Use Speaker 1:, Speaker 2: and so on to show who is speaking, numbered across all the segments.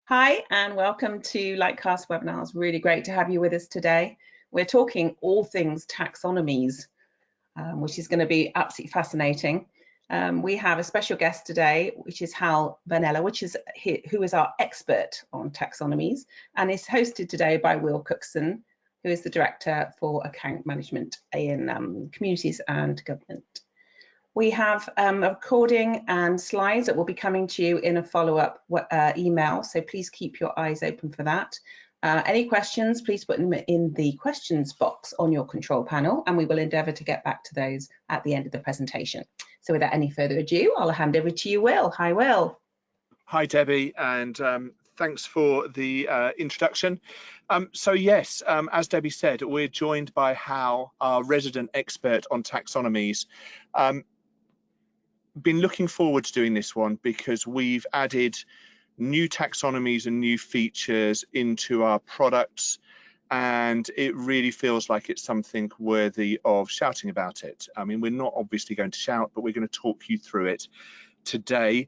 Speaker 1: Hi, and welcome to Lightcast webinars. Really great to have you with us today. We're talking all things taxonomies, which is going to be absolutely fascinating. We have a special guest today, which is Hal Vanella, who is our expert on taxonomies, and is hosted today by Will Cookson, who is the Director for Account Management in Communities and Government. We have a recording and slides that will be coming to you in a follow-up email, so please keep your eyes open for that. Any questions, please put them in the questions box on your control panel, and we will endeavour to get back to those at the end of the presentation. So without any further ado, I'll hand over to you, Will. Hi, Will.
Speaker 2: Hi, Debbie, and thanks for the introduction. So yes, as Debbie said, we're joined by Hal, our resident expert on taxonomies. Been looking forward to doing this one because we've added new taxonomies and new features into our products, and it really feels like it's something worthy of shouting about it. I mean, we're not obviously going to shout, but we're going to talk you through it today.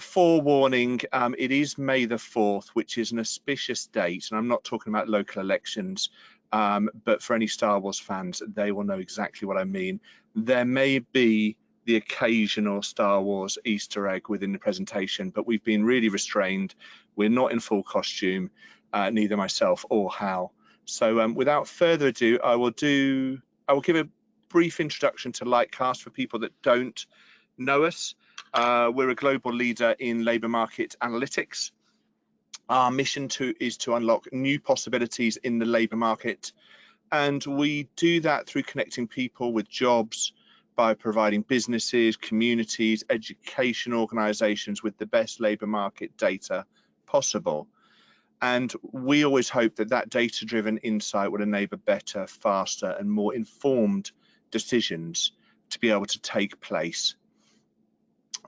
Speaker 2: Forewarning, it is May the 4th, which is an auspicious date, and I'm not talking about local elections, but for any Star Wars fans, they will know exactly what I mean. There may be the occasional Star Wars Easter egg within the presentation, but we've been really restrained. We're not in full costume, neither myself or Hal. So without further ado, I will give a brief introduction to Lightcast for people that don't know us. We're a global leader in labour market analytics. Our mission is to unlock new possibilities in the labour market, and we do that through connecting people with jobs, by providing businesses, communities, education organisations with the best labour market data possible. And we always hope that that data-driven insight will enable better, faster and more informed decisions to be able to take place.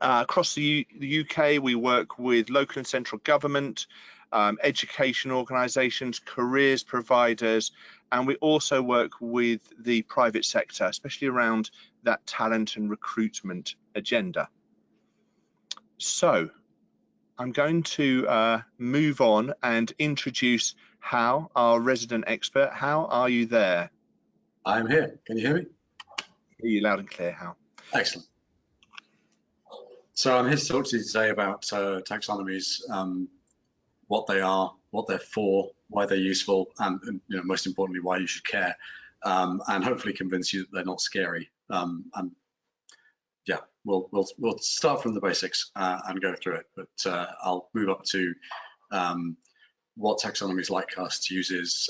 Speaker 2: Across the UK, we work with local and central government, education organisations, careers providers, and we also work with the private sector, especially around that talent and recruitment agenda. So I'm going to move on and introduce Hal, our resident expert. Hal, are you there?
Speaker 3: I'm here. Can you hear me?
Speaker 2: I hear you loud and clear, Hal.
Speaker 3: Excellent. So I'm here to talk to you today about taxonomies, what they are, what they're for, why they're useful, and most importantly, why you should care, and hopefully convince you that they're not scary. And yeah, we'll start from the basics and go through it, but I'll move up to what taxonomies Lightcast uses,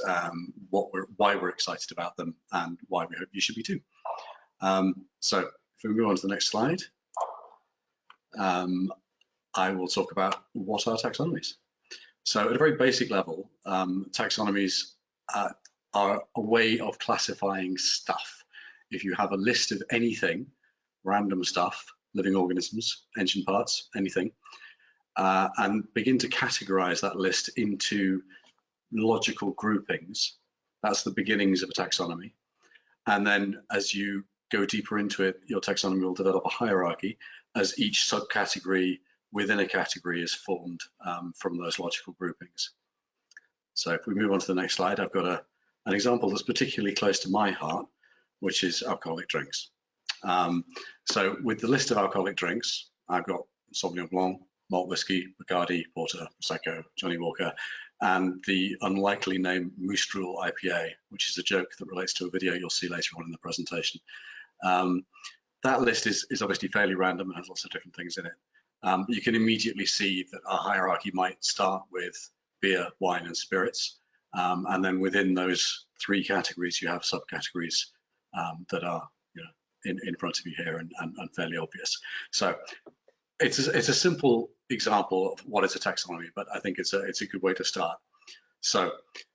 Speaker 3: why we're excited about them, and why we hope you should be too. So if we move on to the next slide, I will talk about what are taxonomies. So at a very basic level, taxonomies are a way of classifying stuff. If you have a list of anything, random stuff, living organisms, engine parts, anything, and begin to categorize that list into logical groupings, that's the beginnings of a taxonomy. And then as you go deeper into it, your taxonomy will develop a hierarchy as each subcategory within a category is formed from those logical groupings. So if we move on to the next slide, I've got an example that's particularly close to my heart, which is alcoholic drinks. So with the list of alcoholic drinks, I've got Sauvignon Blanc, malt whiskey, Bacardi, Porter, Prosecco, Johnny Walker, and the unlikely name Moostrel IPA, which is a joke that relates to a video you'll see later on in the presentation. That list is obviously fairly random and has lots of different things in it. You can immediately see that our hierarchy might start with beer, wine, and spirits, and then within those three categories, you have subcategories that are in front of you here and fairly obvious. So it's a simple example of what is a taxonomy, but I think it's a good way to start. So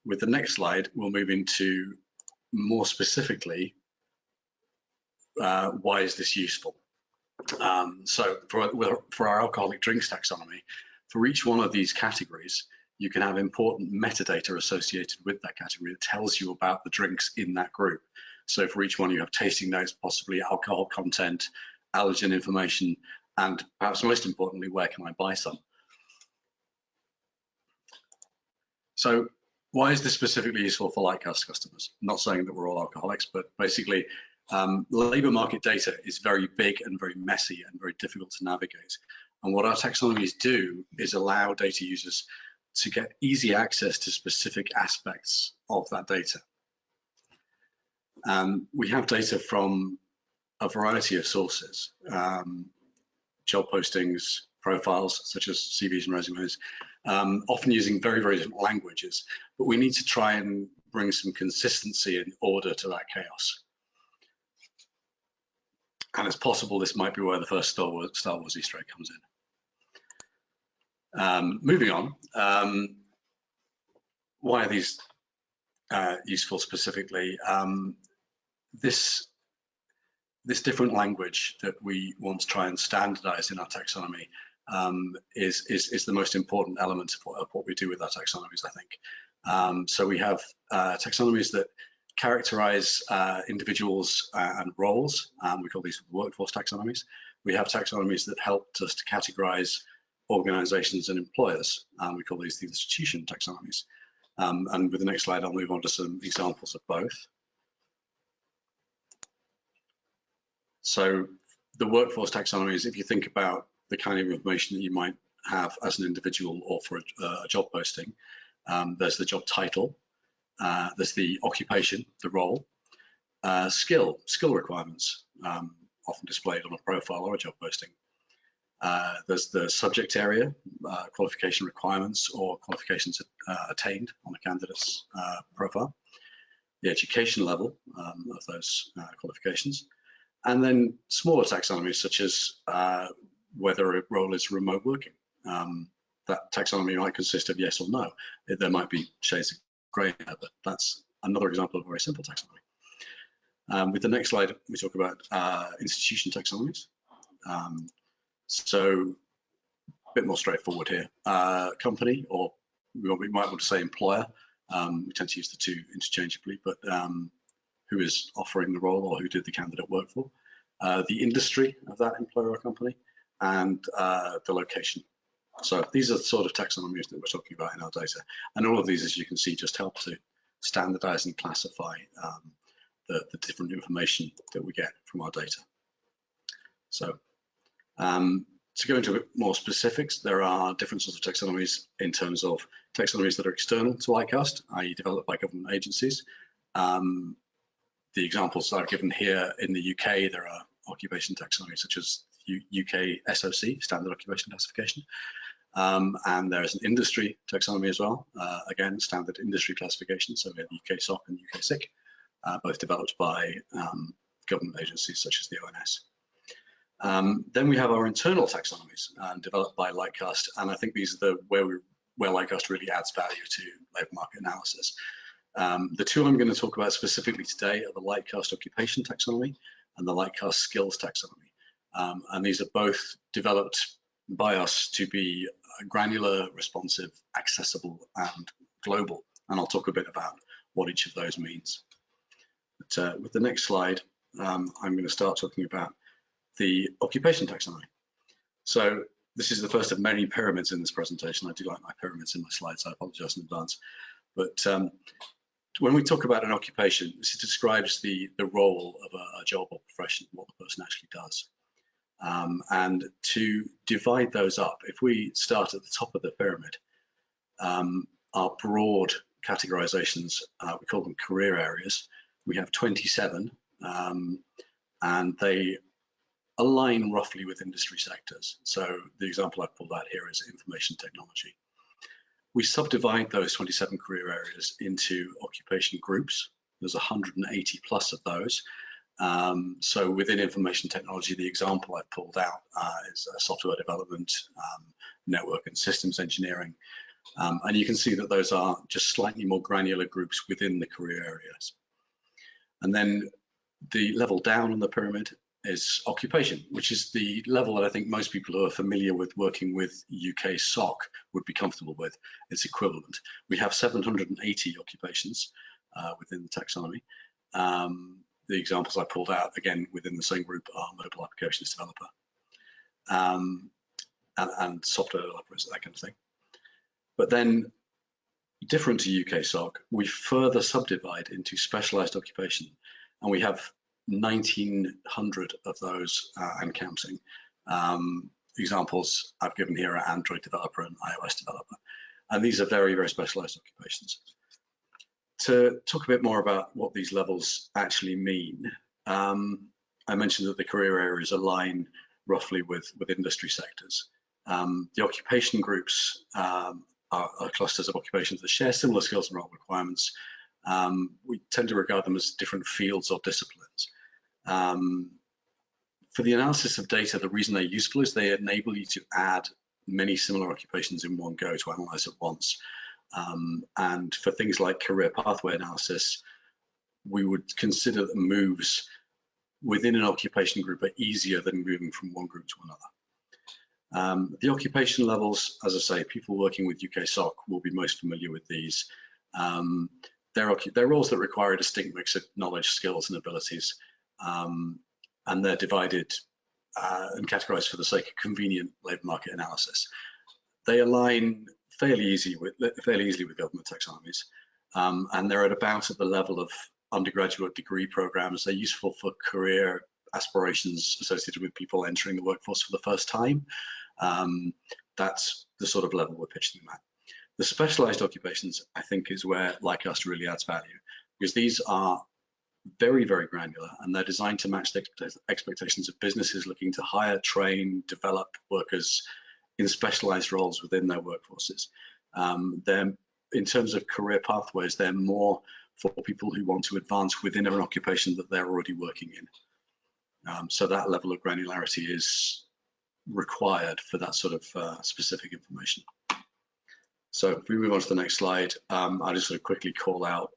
Speaker 3: with the next slide, we'll move into more specifically why is this useful. So for our alcoholic drinks taxonomy, for each one of these categories, you can have important metadata associated with that category that tells you about the drinks in that group. So for each one, you have tasting notes, possibly alcohol content, allergen information, and perhaps most importantly, where can I buy some? So why is this specifically useful for Lightcast customers? I'm not saying that we're all alcoholics, but basically labour market data is very big and very messy and very difficult to navigate. And what our taxonomies do is allow data users to get easy access to specific aspects of that data. We have data from a variety of sources, job postings, profiles such as CVs and resumes, often using very, very different languages, but we need to try and bring some consistency and order to that chaos. And it's possible this might be where the first Star Wars Easter egg comes in. Moving on, why are these useful specifically? This different language that we want to try and standardize in our taxonomy is the most important element of what we do with our taxonomies, I think. So we have taxonomies that characterize individuals and roles. We call these workforce taxonomies. We have taxonomies that help us to categorize organizations and employers. We call these the institution taxonomies. And with the next slide, I'll move on to some examples of both. So the workforce taxonomies, if you think about the kind of information that you might have as an individual or for a job posting, there's the job title, there's the occupation, the role, skill requirements, often displayed on a profile or a job posting. There's the subject area, qualification requirements or qualifications attained on a candidate's profile, the education level of those qualifications, and then smaller taxonomies such as whether a role is remote working. That taxonomy might consist of yes or no. There might be shades of grey there, but that's another example of a very simple taxonomy. With the next slide, we talk about institution taxonomies. So a bit more straightforward here. Company, or we might want to say employer. We tend to use the two interchangeably, but who is offering the role or who did the candidate work for, the industry of that employer or company, and the location. So these are the sort of taxonomies that we're talking about in our data. And all of these, as you can see, just help to standardize and classify the different information that we get from our data. So to go into a bit more specifics, there are different sorts of taxonomies in terms of taxonomies that are external to Lightcast, i.e. developed by government agencies. The examples that I've given here in the UK, there are occupation taxonomies such as UK SOC, Standard Occupation Classification, and there is an industry taxonomy as well, again, standard industry classification, so we have UK SOC and UK SIC, both developed by government agencies such as the ONS. Then we have our internal taxonomies developed by Lightcast, and I think these are where Lightcast really adds value to labour market analysis. The two I'm going to talk about specifically today are the Lightcast Occupation Taxonomy and the Lightcast Skills Taxonomy. And these are both developed by us to be granular, responsive, accessible, and global. And I'll talk a bit about what each of those means. But with the next slide, I'm going to start talking about the occupation taxonomy. So this is the first of many pyramids in this presentation. I do like my pyramids in my slides, so I apologize in advance. But when we talk about an occupation, this describes the role of a job or profession, what the person actually does. And to divide those up, if we start at the top of the pyramid, our broad categorizations, we call them career areas. We have 27, and they align roughly with industry sectors. So the example I pulled out here is information technology. We subdivide those 27 career areas into occupation groups. There's 180 plus of those. So within information technology, the example I pulled out is software development, network and systems engineering. And you can see that those are just slightly more granular groups within the career areas. And then the level down on the pyramid is occupation, which is the level that I think most people who are familiar with working with UK SOC would be comfortable with. It's equivalent. We have 780 occupations within the taxonomy. The examples I pulled out, again, within the same group are mobile applications developer and software developers, that kind of thing. But then Different to UK SOC, we further subdivide into specialised occupation, and we have 1,900 of those and counting. Examples I've given here are Android developer and iOS developer, and these are very, very specialised occupations. To talk a bit more about what these levels actually mean, I mentioned that the career areas align roughly with industry sectors. The occupation groups are clusters of occupations that share similar skills and role requirements. We tend to regard them as different fields or disciplines. For the analysis of data, the reason they're useful is they enable you to add many similar occupations in one go to analyze at once. And for things like career pathway analysis, we would consider that moves within an occupation group are easier than moving from one group to another. The occupation levels, as I say, people working with UK SOC will be most familiar with these. They're roles that require a distinct mix of knowledge, skills, and abilities, and they're divided and categorized for the sake of convenient labour market analysis. They align fairly easily with government taxonomies, and they're at about at the level of undergraduate degree programs. They're useful for career aspirations associated with people entering the workforce for the first time. That's the sort of level we're pitching them at. The specialised occupations, I think, is where Lightcast really adds value, because these are very, very granular, and they're designed to match the expectations of businesses looking to hire, train, develop workers in specialised roles within their workforces. In terms of career pathways, they're more for people who want to advance within an occupation that they're already working in. So that level of granularity is required for that sort of specific information. So if we move on to the next slide, I'll just sort of quickly call out,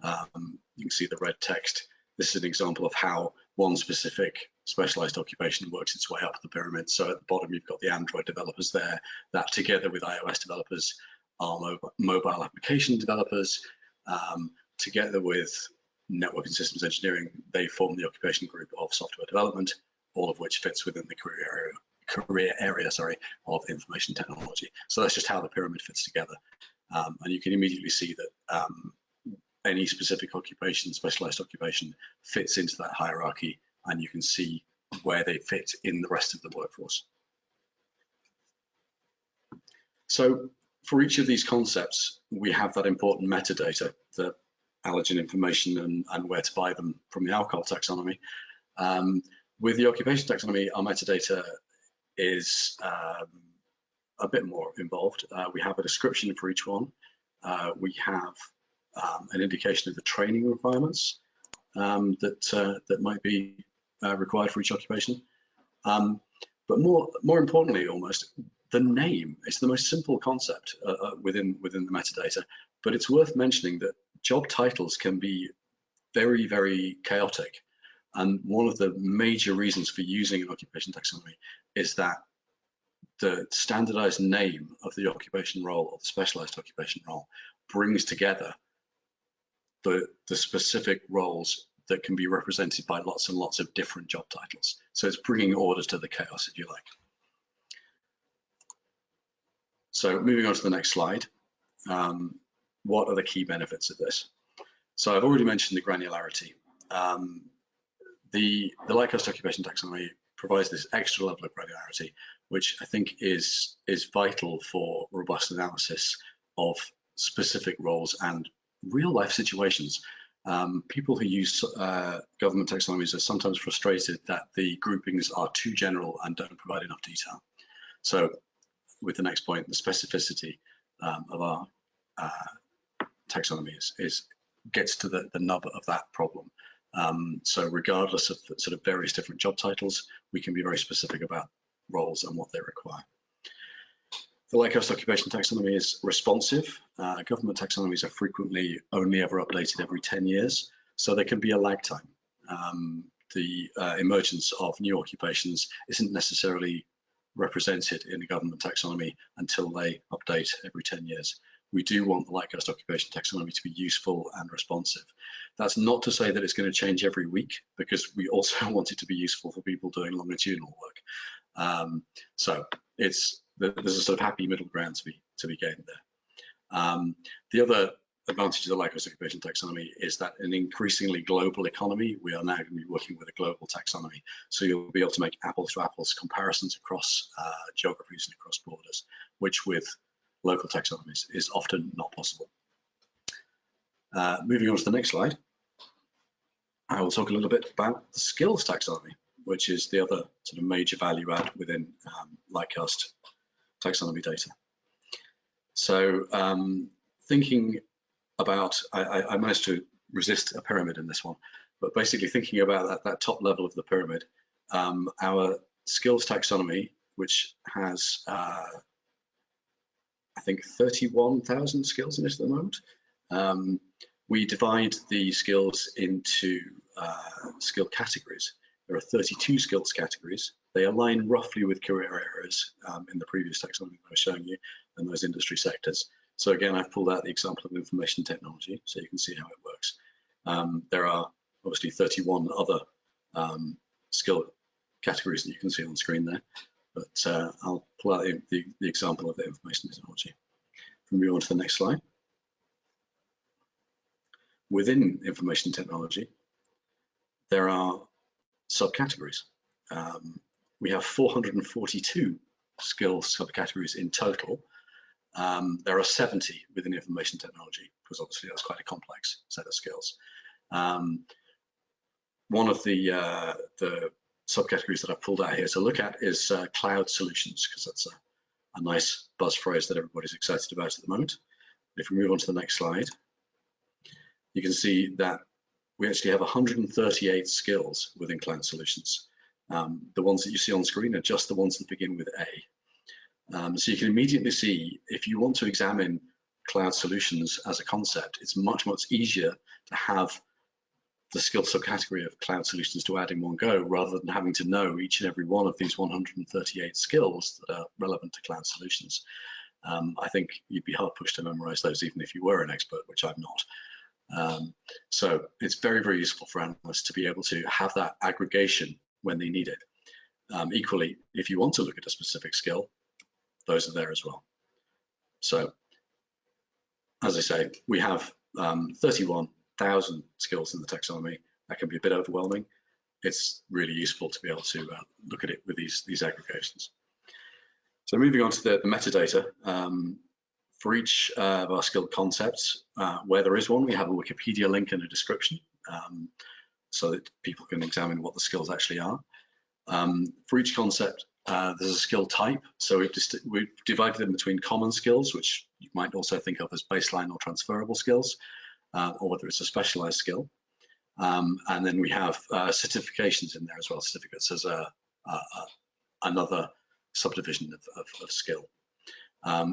Speaker 3: you can see the red text. This is an example of how one specific specialised occupation works its way up the pyramid. So at the bottom, you've got the Android developers there, that together with iOS developers are mobile application developers. Together with network and systems engineering, they form the occupation group of software development, all of which fits within the career area of information technology. So that's just how the pyramid fits together. And you can immediately see that any specific occupation, specialised occupation, fits into that hierarchy, and you can see where they fit in the rest of the workforce. So for each of these concepts, we have that important metadata, the allergen information and where to buy them from the alcohol taxonomy. With the occupation taxonomy, our metadata is a bit more involved. We have a description for each one. We have an indication of the training requirements that might be required for each occupation. But more importantly, almost, the name is the most simple concept within the metadata, but it's worth mentioning that job titles can be very, very chaotic. And one of the major reasons for using an occupation taxonomy is that the standardized name of the occupation role or the specialized occupation role brings together the specific roles that can be represented by lots and lots of different job titles. So it's bringing order to the chaos, if you like. So moving on to the next slide, what are the key benefits of this? So I've already mentioned the granularity. The Lightcast Occupation Taxonomy provides this extra level of granularity, which I think is vital for robust analysis of specific roles and real life situations. People who use government taxonomies are sometimes frustrated that the groupings are too general and don't provide enough detail. So with the next point, the specificity of our taxonomy gets to the nub of that problem. So regardless of the sort of various different job titles, we can be very specific about roles and what they require. The Lightcast Occupation Taxonomy is responsive. Government taxonomies are frequently only ever updated every 10 years, so there can be a lag time. The emergence of new occupations isn't necessarily represented in the government taxonomy until they update every 10 years. We do want the Lightcast Occupation Taxonomy to be useful and responsive. That's not to say that it's going to change every week, because we also want it to be useful for people doing longitudinal work. So there's a sort of happy middle ground to be gained there. The other advantage of the Lightcast Occupation Taxonomy is that in an increasingly global economy, we are now going to be working with a global taxonomy. So you'll be able to make apples to apples comparisons across geographies and across borders, which with local taxonomies is often not possible. Moving on to the next slide, I will talk a little bit about the skills taxonomy, which is the other sort of major value add within Lightcast taxonomy data. So thinking about, I managed to resist a pyramid in this one, but basically thinking about that top level of the pyramid, our skills taxonomy, which has, I think 31,000 skills in it at the moment. We divide the skills into skill categories. There are 32 skills categories. They align roughly with career areas in the previous taxonomy I was showing you and those industry sectors. So again, I've pulled out the example of information technology so you can see how it works. There are obviously 31 other skill categories that you can see on screen there, but I'll pull out the example of the information technology. If we move on to the next slide. Within information technology, there are subcategories. We have 442 skills subcategories in total. There are 70 within information technology, because obviously that's quite a complex set of skills. One of the subcategories that I've pulled out here to look at is cloud solutions, because that's a nice buzz phrase that everybody's excited about at the moment. If we move on to the next slide, you can see that we actually have 138 skills within cloud solutions. The ones that you see on screen are just the ones that begin with A. So you can immediately see, if you want to examine cloud solutions as a concept, it's much, much easier to have the skill subcategory of cloud solutions to add in one go, rather than having to know each and every one of these 138 skills that are relevant to cloud solutions. I think you'd be hard pushed to memorize those even if you were an expert, which I'm not. So it's very, very useful for analysts to be able to have that aggregation when they need it. Equally, if you want to look at a specific skill, those are there as well. So, as I say, we have 31,000 skills in the taxonomy. That can be a bit overwhelming. It's really useful to be able to look at it with these aggregations. So moving on to the metadata, for each of our skill concepts, where there is one, we have a Wikipedia link and a description, so that people can examine what the skills actually are. For each concept, there's a skill type, so we've divided them between common skills, which you might also think of as baseline or transferable skills, or whether it's a specialized skill. And then we have certifications in there as well, certificates as another subdivision of skill.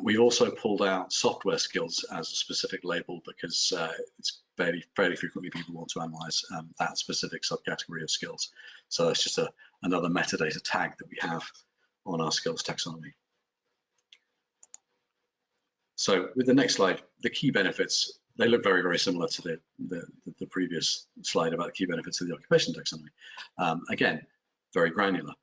Speaker 3: We've also pulled out software skills as a specific label because it's fairly frequently people want to analyze that specific subcategory of skills. So that's just another metadata tag that we have on our skills taxonomy. So with the next slide, the key benefits, they look very, very similar to the previous slide about the key benefits of the occupation taxonomy. Again, very granular.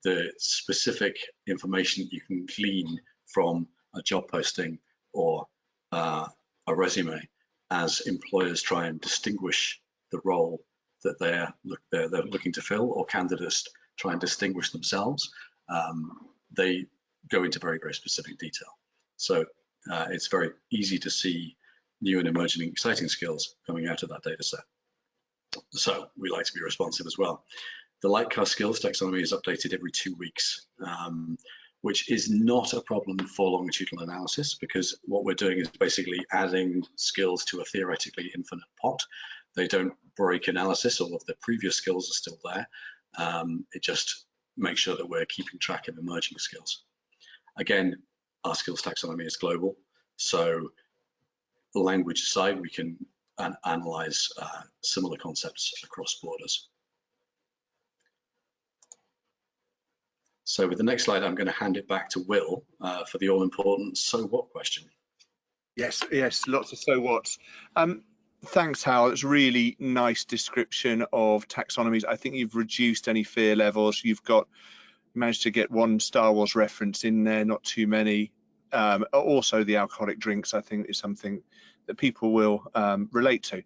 Speaker 3: The specific information you can glean from a job posting or a resume as employers try and distinguish the role that they're looking to fill, or candidates try and distinguish themselves, they go into very, very specific detail. So it's very easy to see new and emerging exciting skills coming out of that data set. So we like to be responsive as well. The Lightcast Skills Taxonomy is updated every 2 weeks, which is not a problem for longitudinal analysis, because what we're doing is basically adding skills to a theoretically infinite pot. They don't break analysis, all of the previous skills are still there. It just makes sure that we're keeping track of emerging skills. Again, our skills taxonomy is global, so language aside, we can analyze similar concepts across borders. So with the next slide, I'm going to hand it back to Will for the all-important so what question.
Speaker 2: Yes, lots of so whats. Thanks, Hal. It's really nice description of taxonomies. I think you've reduced any fear levels. You've managed to get one Star Wars reference in there, not too many. Also, the alcoholic drinks, I think, is something that people will relate to.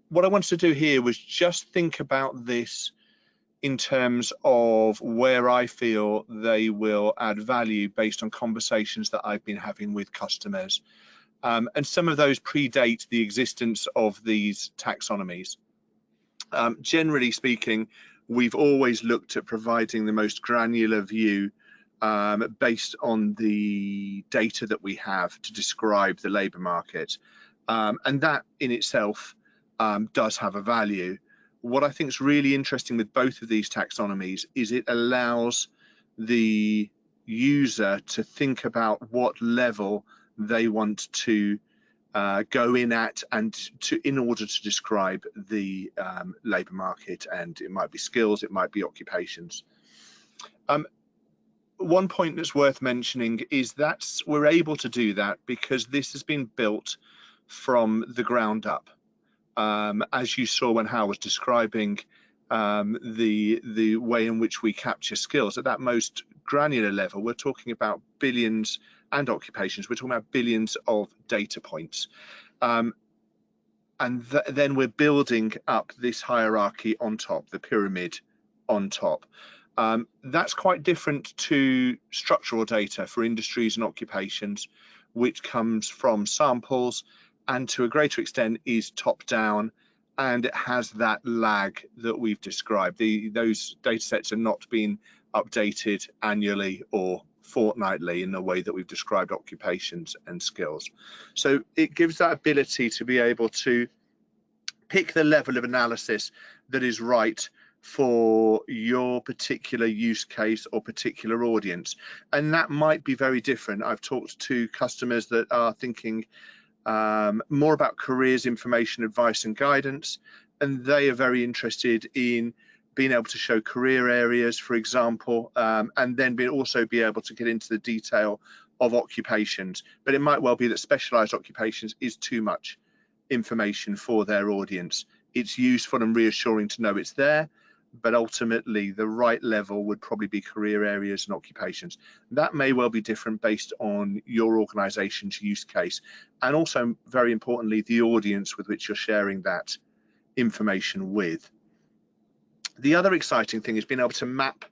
Speaker 2: What I wanted to do here was just think about this in terms of where I feel they will add value based on conversations that I've been having with customers. And some of those predate the existence of these taxonomies. Generally speaking, we've always looked at providing the most granular view based on the data that we have to describe the labour market. And that in itself does have a value. What I think is really interesting with both of these taxonomies is it allows the user to think about what level they want to go in at and in order to describe the labour market, and it might be skills, it might be occupations. One point that's worth mentioning is that we're able to do that because this has been built from the ground up. As you saw when Hal was describing the way in which we capture skills at that most granular level, we're talking about billions, and occupations, we're talking about billions of data points. And then we're building up this hierarchy on top, the pyramid on top. That's quite different to structural data for industries and occupations, which comes from samples and to a greater extent is top down, and it has that lag that we've described. Those data sets are not being updated annually or fortnightly in the way that we've described occupations and skills. So it gives that ability to be able to pick the level of analysis that is right for your particular use case or particular audience, and that might be very different. I've talked to customers that are thinking more about careers, information, advice and guidance, and they are very interested in being able to show career areas, for example, and then also be able to get into the detail of occupations. But it might well be that specialised occupations is too much information for their audience. It's useful and reassuring to know it's there, but ultimately the right level would probably be career areas and occupations. That may well be different based on your organisation's use case, and also very importantly the audience with which you're sharing that information with. The other exciting thing is being able to map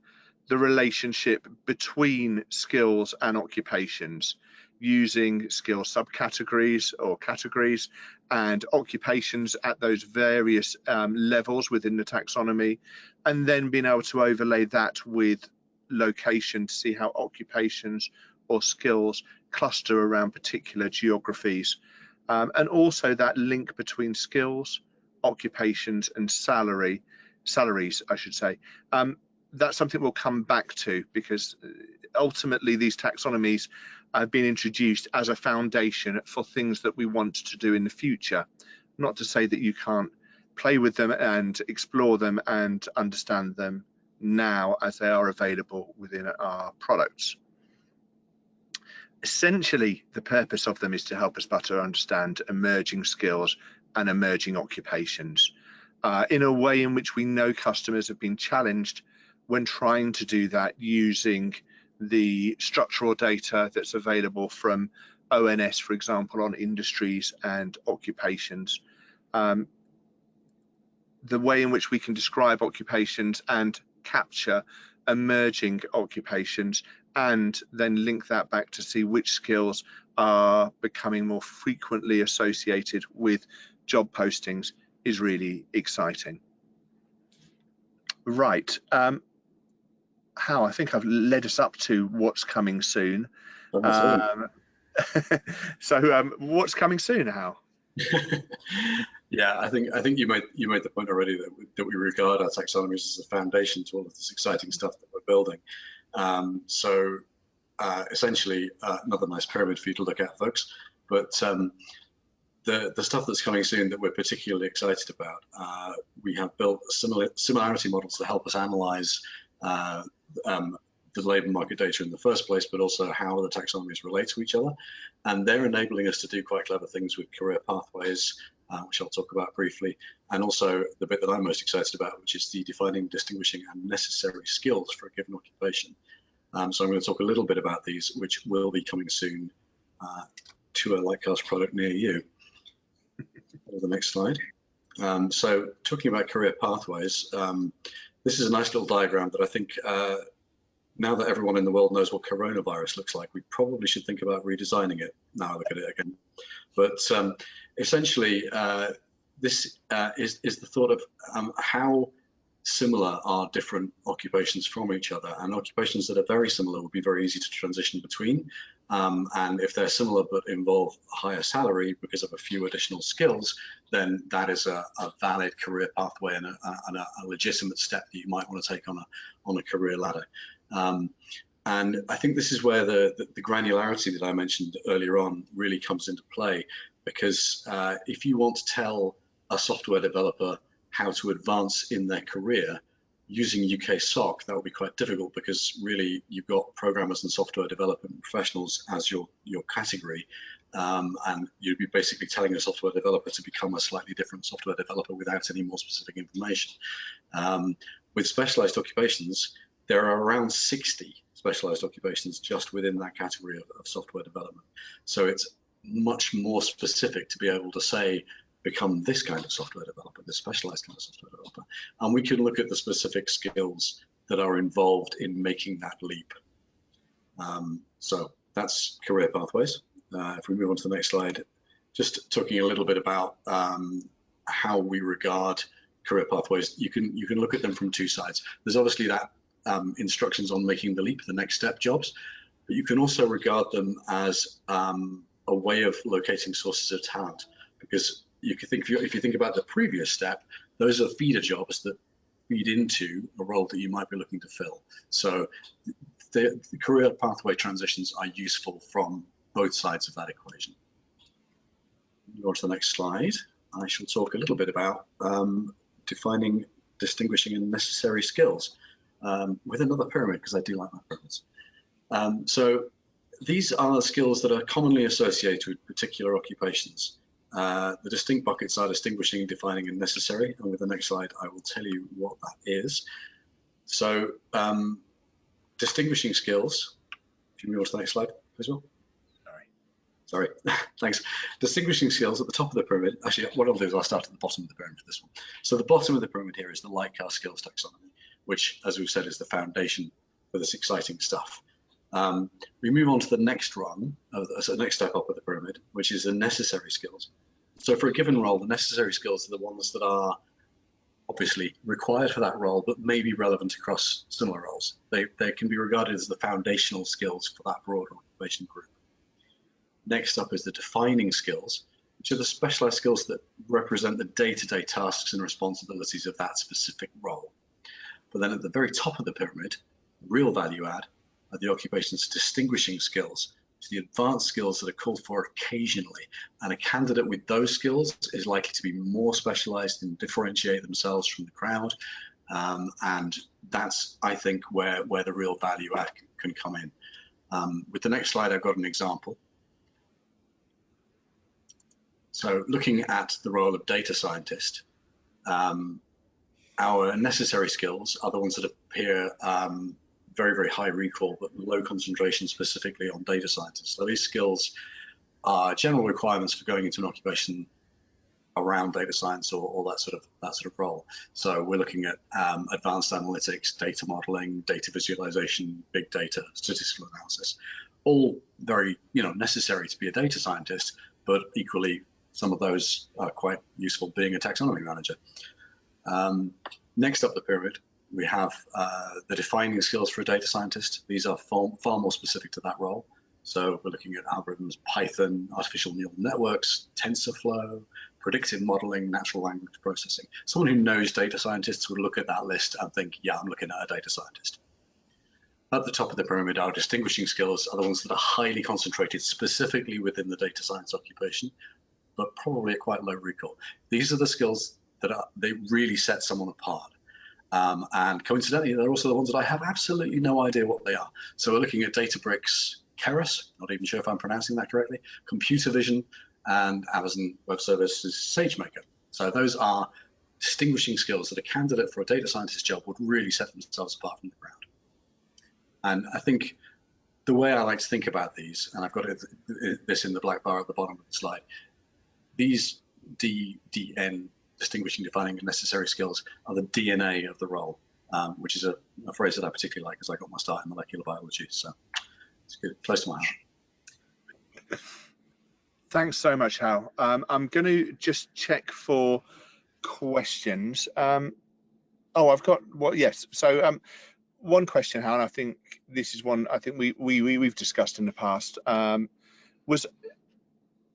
Speaker 2: the relationship between skills and occupations using skill subcategories or categories and occupations at those various levels within the taxonomy, and then being able to overlay that with location to see how occupations or skills cluster around particular geographies, and also that link between skills, occupations and salaries, I should say. That's something we'll come back to, because ultimately these taxonomies have been introduced as a foundation for things that we want to do in the future. Not to say that you can't play with them and explore them and understand them now as they are available within our products. Essentially, the purpose of them is to help us better understand emerging skills and emerging occupations in a way in which we know customers have been challenged when trying to do that using the structural data that's available from ONS, for example, on industries and occupations. The way in which we can describe occupations and capture emerging occupations and then link that back to see which skills are becoming more frequently associated with job postings is really exciting. Right. Hal, I think I've led us up to what's coming soon. So what's coming soon, Hal?
Speaker 3: Yeah, I think you made the point already that we regard our taxonomies as a foundation to all of this exciting stuff that we're building. Essentially, another nice pyramid for you to look at, folks. But the stuff that's coming soon that we're particularly excited about, we have built similarity models to help us analyse the labour market data in the first place, but also how the taxonomies relate to each other. And they're enabling us to do quite clever things with career pathways, which I'll talk about briefly, and also the bit that I'm most excited about, which is the defining, distinguishing and necessary skills for a given occupation. So I'm going to talk a little bit about these, which will be coming soon to a Lightcast product near you. The next slide. So talking about career pathways, this is a nice little diagram that I think now that everyone in the world knows what coronavirus looks like, we probably should think about redesigning it. Now I look at it again. But essentially, this is the thought of how similar are different occupations from each other, and occupations that are very similar would be very easy to transition between. And if they're similar but involve a higher salary because of a few additional skills, then that is a valid career pathway and a legitimate step that you might want to take on a career ladder. And I think this is where the granularity that I mentioned earlier on really comes into play, because if you want to tell a software developer how to advance in their career using UK SOC, that would be quite difficult, because really you've got programmers and software development professionals as your category, and you'd be basically telling a software developer to become a slightly different software developer without any more specific information. With specialized occupations, there are around 60 specialized occupations just within that category of software development. So it's much more specific to be able to say, become this kind of software developer, this specialized kind of software developer. And we can look at the specific skills that are involved in making that leap. So that's career pathways. If we move on to the next slide, just talking a little bit about how we regard career pathways. You can look at them from two sides. There's obviously that instructions on making the leap, the next step jobs, but you can also regard them as a way of locating sources of talent, because you can think, if you think about the previous step, those are feeder jobs that feed into a role that you might be looking to fill. So the career pathway transitions are useful from both sides of that equation. Go on to the next slide. I shall talk a little bit about defining, distinguishing, and necessary skills with another pyramid, because I do like my pyramids. So these are skills that are commonly associated with particular occupations. The distinct buckets are distinguishing, defining, and necessary. And with the next slide, I will tell you what that is. So distinguishing skills, if you move on to the next slide, please, Will. Sorry, thanks. Distinguishing skills at the top of the pyramid. Actually, what I'll do is I'll start at the bottom of the pyramid for this one. So the bottom of the pyramid here is the Lightcast Skills Taxonomy, which, as we've said, is the foundation for this exciting stuff. We move on to the next rung, so the next step up of the pyramid, which is the necessary skills. So for a given role, the necessary skills are the ones that are obviously required for that role, but may be relevant across similar roles. They can be regarded as the foundational skills for that broader occupation group. Next up is the defining skills, which are the specialized skills that represent the day-to-day tasks and responsibilities of that specific role. But then at the very top of the pyramid, real value add are the occupation's distinguishing skills, the advanced skills that are called for occasionally, and a candidate with those skills is likely to be more specialized and differentiate themselves from the crowd, and that's, I think, where the real value add can come in. With the next slide, I've got an example. So looking at the role of data scientist, our necessary skills are the ones that appear very, very high recall, but low concentration specifically on data scientists. So these skills are general requirements for going into an occupation around data science or that sort of role. So we're looking at advanced analytics, data modeling, data visualization, big data, statistical analysis, all very necessary to be a data scientist, but equally some of those are quite useful being a taxonomy manager. Next up the pyramid, we have the defining skills for a data scientist. These are far more specific to that role. So we're looking at algorithms, Python, artificial neural networks, TensorFlow, predictive modeling, natural language processing. Someone who knows data scientists would look at that list and think, yeah, I'm looking at a data scientist. At the top of the pyramid, our distinguishing skills are the ones that are highly concentrated specifically within the data science occupation, but probably at quite low recall. These are the skills that they really set someone apart. And coincidentally, they're also the ones that I have absolutely no idea what they are. So we're looking at Databricks Keras, not even sure if I'm pronouncing that correctly, computer vision, and Amazon Web Services SageMaker. So those are distinguishing skills that a candidate for a data scientist job would really set themselves apart from the crowd. And I think the way I like to think about these, and I've got this in the black bar at the bottom of the slide, these DDN, distinguishing, defining, and necessary skills, are the DNA of the role, which is a phrase that I particularly like because I got my start in molecular biology. So it's good, close to my heart.
Speaker 2: Thanks so much, Hal. I'm going to just check for questions. Oh, I've got yes. So one question, Hal, and I think this is one I think we've discussed in the past. Was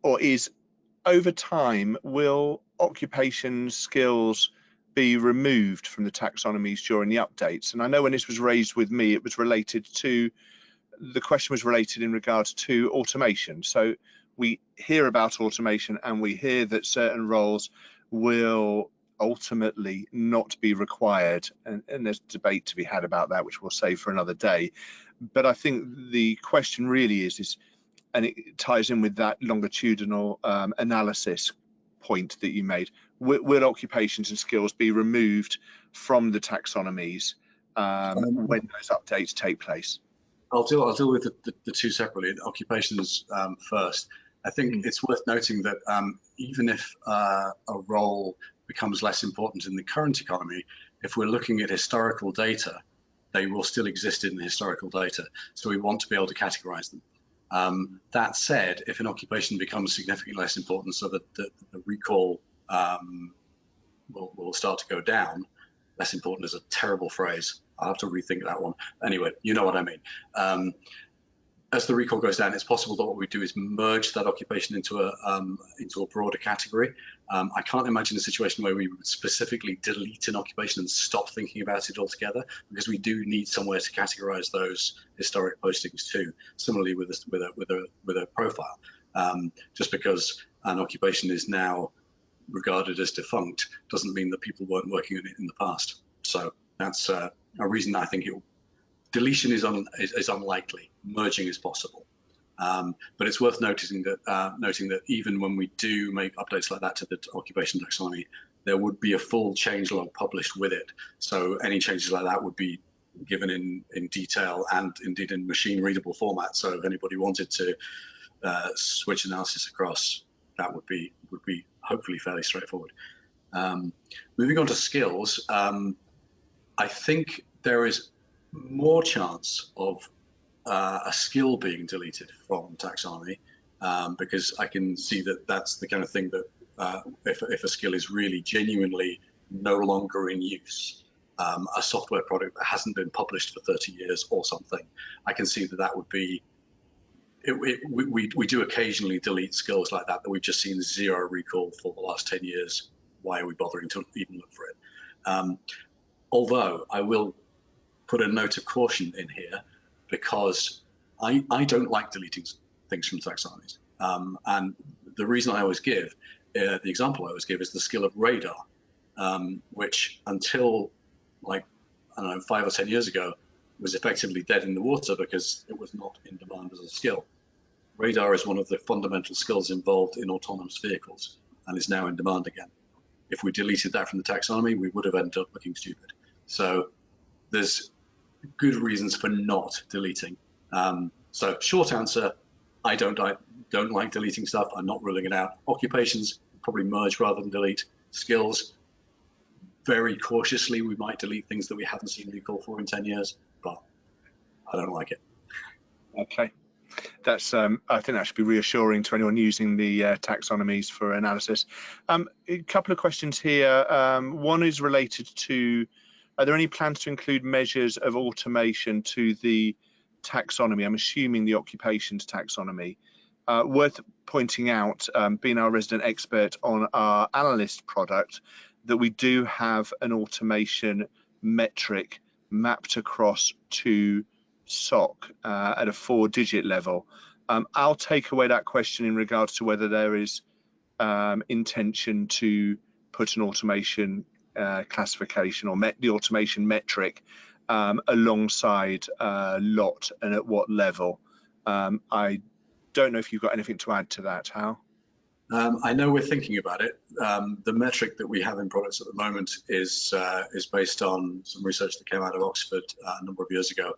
Speaker 2: or is, over time, will occupation skills be removed from the taxonomies during the updates? And I know when this was raised with me, it was related to, the question was related in regards to automation. So we hear about automation and we hear that certain roles will ultimately not be required, and there's debate to be had about that, which we'll save for another day. But I think the question really is and it ties in with that longitudinal analysis point that you made, will occupations and skills be removed from the taxonomies when those updates take place?
Speaker 3: I'll deal with the two separately. Occupations first. I think it's worth noting that even if a role becomes less important in the current economy, if we're looking at historical data, they will still exist in the historical data. So we want to be able to categorize them. That said, if an occupation becomes significantly less important, so that the recall will start to go down, less important is a terrible phrase. I'll have to rethink that one. Anyway, you know what I mean. As the recall goes down, it's possible that what we do is merge that occupation into a broader category. I can't imagine a situation where we would specifically delete an occupation and stop thinking about it altogether, because we do need somewhere to categorize those historic postings too. Similarly with a profile, just because an occupation is now regarded as defunct doesn't mean that people weren't working on it in the past. So that's a reason I think deletion is unlikely. Merging is possible, but it's worth noting that even when we do make updates like that to the occupation taxonomy, there would be a full changelog published with it. So any changes like that would be given in detail and indeed in machine readable format. So if anybody wanted to switch analysis across, that would be hopefully fairly straightforward. Moving on to skills, I think there is more chance of a skill being deleted from taxonomy, because I can see that that's the kind of thing that if a skill is really genuinely no longer in use, a software product that hasn't been published for 30 years or something, I can see that would be, we do occasionally delete skills like that we've just seen zero recall for the last 10 years. Why are we bothering to even look for it? Although I will put a note of caution in here, because I don't like deleting things from taxonomies. And the reason I always give, the example I always give is the skill of radar, which until like, I don't know, 5 or 10 years ago was effectively dead in the water because it was not in demand as a skill. Radar is one of the fundamental skills involved in autonomous vehicles and is now in demand again. If we deleted that from the taxonomy, we would have ended up looking stupid. So there's good reasons for not deleting. So short answer, I don't like deleting stuff. I'm not ruling it out. Occupations, probably merge rather than delete. Skills, very cautiously, we might delete things that we haven't seen recall for in 10 years, but I don't like it. Okay.
Speaker 2: That's I think that should be reassuring to anyone using the taxonomies for analysis. A couple of questions here. One is related to, are there any plans to include measures of automation to the taxonomy? I'm assuming the occupations taxonomy. Worth pointing out, being our resident expert on our analyst product, that we do have an automation metric mapped across to SOC at a 4-digit level. I'll take away that question in regards to whether there is intention to put an automation classification or the automation metric alongside lot, and at what level. I don't know if you've got anything to add to that, Hal.
Speaker 3: I know we're thinking about it. The metric that we have in products at the moment is based on some research that came out of Oxford a number of years ago,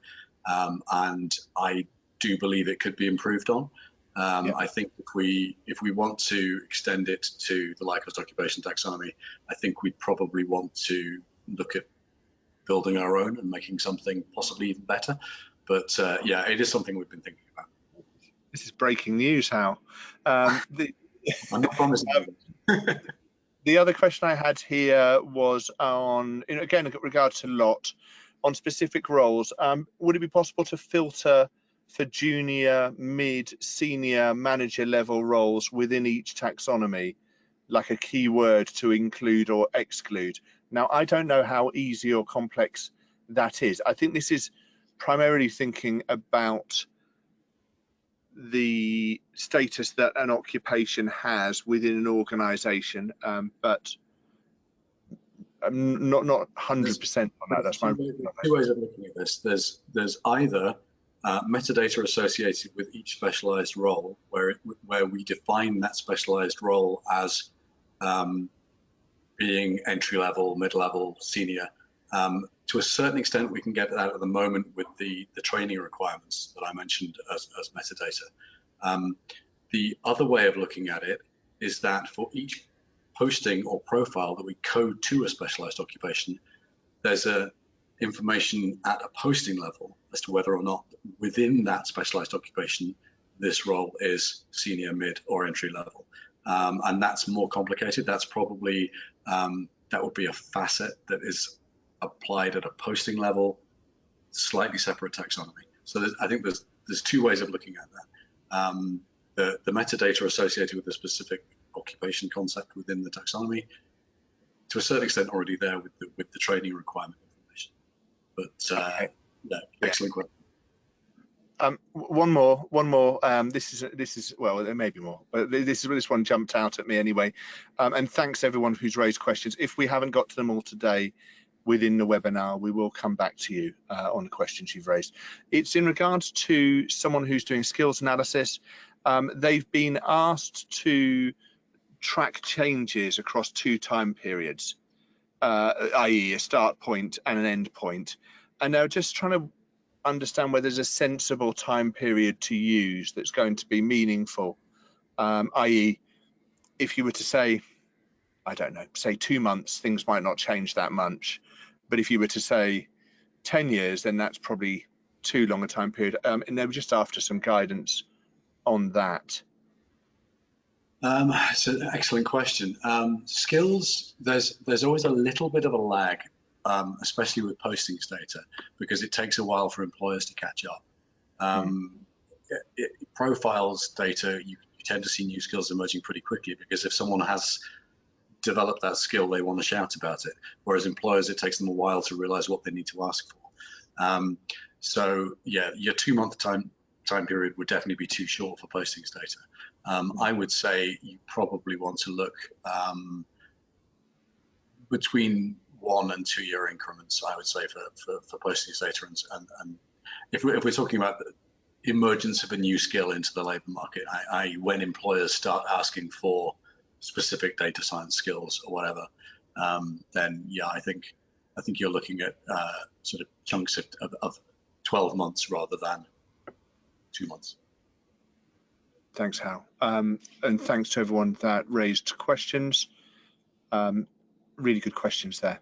Speaker 3: and I do believe it could be improved on. I think if we want to extend it to the Lightcast Occupation Taxonomy, I think we'd probably want to look at building our own and making something possibly even better. But yeah, it is something we've been thinking about.
Speaker 2: This is breaking news, Hal.
Speaker 3: I'm not promising anything.
Speaker 2: The other question I had here was on, again, in regard to lot, on specific roles. Would it be possible to filter for junior, mid, senior, manager level roles within each taxonomy, like a keyword to include or exclude? Now, I don't know how easy or complex that is. I think this is primarily thinking about the status that an occupation has within an organisation, but I'm not 100% on that. That's my
Speaker 3: two ways of looking at this. There's either metadata associated with each specialised role, where we define that specialised role as being entry level, mid level, senior. To a certain extent, we can get that at the moment with the training requirements that I mentioned as metadata. The other way of looking at it is that for each posting or profile that we code to a specialised occupation, there's information at a posting level as to whether or not within that specialised occupation this role is senior, mid, or entry level. And that's more complicated. That's probably, that would be a facet that is applied at a posting level, slightly separate taxonomy. So I think there's two ways of looking at that. The metadata associated with the specific occupation concept within the taxonomy, to a certain extent already there with the training requirement information. But yeah, excellent question.
Speaker 2: One more. This is well, there may be more, but this one jumped out at me anyway. And thanks everyone who's raised questions. If we haven't got to them all today within the webinar, we will come back to you on the questions you've raised. It's in regards to someone who's doing skills analysis. They've been asked to track changes across 2 time periods, i.e. a start point and an end point. And now just trying to understand whether there's a sensible time period to use that's going to be meaningful, i.e. if you were to say, I don't know, say 2 months, things might not change that much. But if you were to say 10 years, then that's probably too long a time period. And they were just after some guidance on that.
Speaker 3: It's an excellent question. Skills, there's always a little bit of a lag, especially with postings data, because it takes a while for employers to catch up. Profiles data, you tend to see new skills emerging pretty quickly, because if someone has developed that skill, they want to shout about it. Whereas employers, it takes them a while to realize what they need to ask for. So yeah, your 2-month time period would definitely be too short for postings data. I would say you probably want to look between 1 and 2 year increments, I would say, for postings data. And if we're talking about the emergence of a new skill into the labour market, i.e. when employers start asking for specific data science skills or whatever, then yeah, I think you're looking at sort of chunks of 12 months rather than 2 months.
Speaker 2: Thanks, Hal. And thanks to everyone that raised questions. Really good questions there.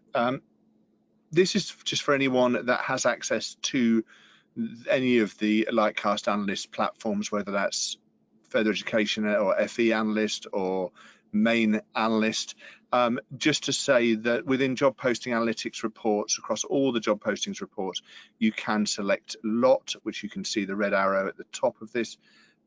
Speaker 2: This is just for anyone that has access to any of the Lightcast analyst platforms, whether that's Further Education or FE Analyst or Main Analyst. Just to say that within job posting analytics reports, across all the job postings reports, you can select lot, which you can see the red arrow at the top of this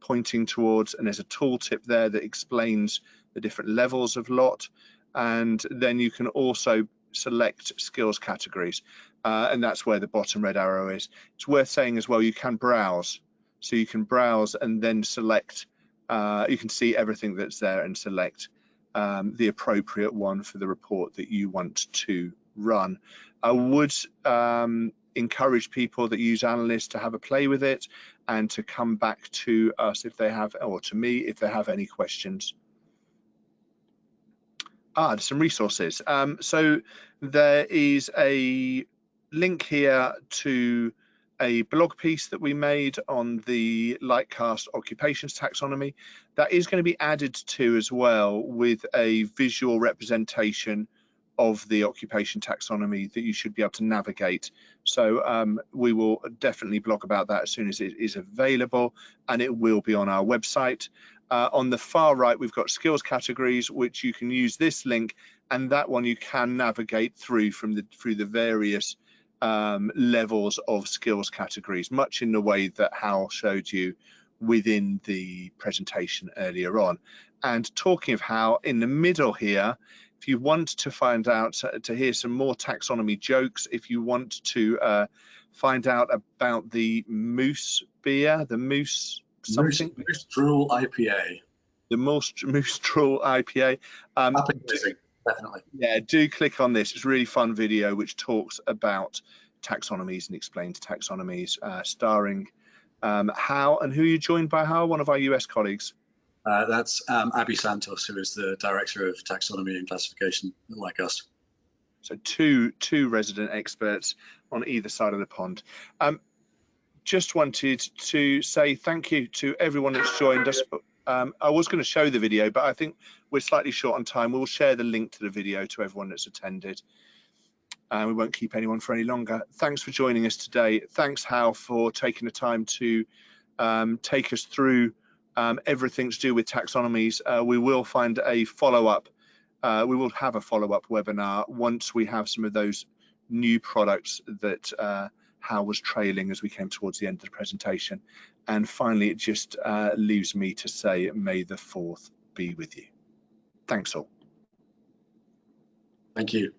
Speaker 2: pointing towards, and there's a tooltip there that explains the different levels of lot. And then you can also select skills categories, and that's where the bottom red arrow is. It's worth saying as well, you can browse. So you can browse and then select, you can see everything that's there and select the appropriate one for the report that you want to run. I would encourage people that use analysts to have a play with it and to come back to us if they have, or to me if they have any questions. There's some resources. So there is a link here to a blog piece that we made on the Lightcast Occupations Taxonomy that is going to be added to as well, with a visual representation of the occupation taxonomy that you should be able to navigate. So we will definitely blog about that as soon as it is available, and it will be on our website. On the far right, we've got skills categories, which you can use this link, and that one you can navigate through through the various levels of skills categories, much in the way that Hal showed you within the presentation earlier on. And talking of Hal, in the middle here, if you want to find out, to hear some more taxonomy jokes, if you want to find out about the moose beer, the moose something,
Speaker 3: Moose Drool IPA.
Speaker 2: the Moose Drool IPA.
Speaker 3: Definitely.
Speaker 2: Yeah, do click on this. It's a really fun video which talks about taxonomies and explains taxonomies, starring Hal. And who are you joined by, Hal? One of our US colleagues.
Speaker 3: That's Abby Santos, who is the Director of Taxonomy and Classification at Lightcast.
Speaker 2: So two resident experts on either side of the pond. Just wanted to say thank you to everyone that's joined us. I was going to show the video, but I think we're slightly short on time. We'll share the link to the video to everyone that's attended. We won't keep anyone for any longer. Thanks for joining us today. Thanks, Hal, for taking the time to take us through everything to do with taxonomies. We will find a follow-up. We will have a follow-up webinar once we have some of those new products that Hal was trailing as we came towards the end of the presentation. And finally, it just leaves me to say, may the 4th be with you. Thanks all.
Speaker 3: Thank you.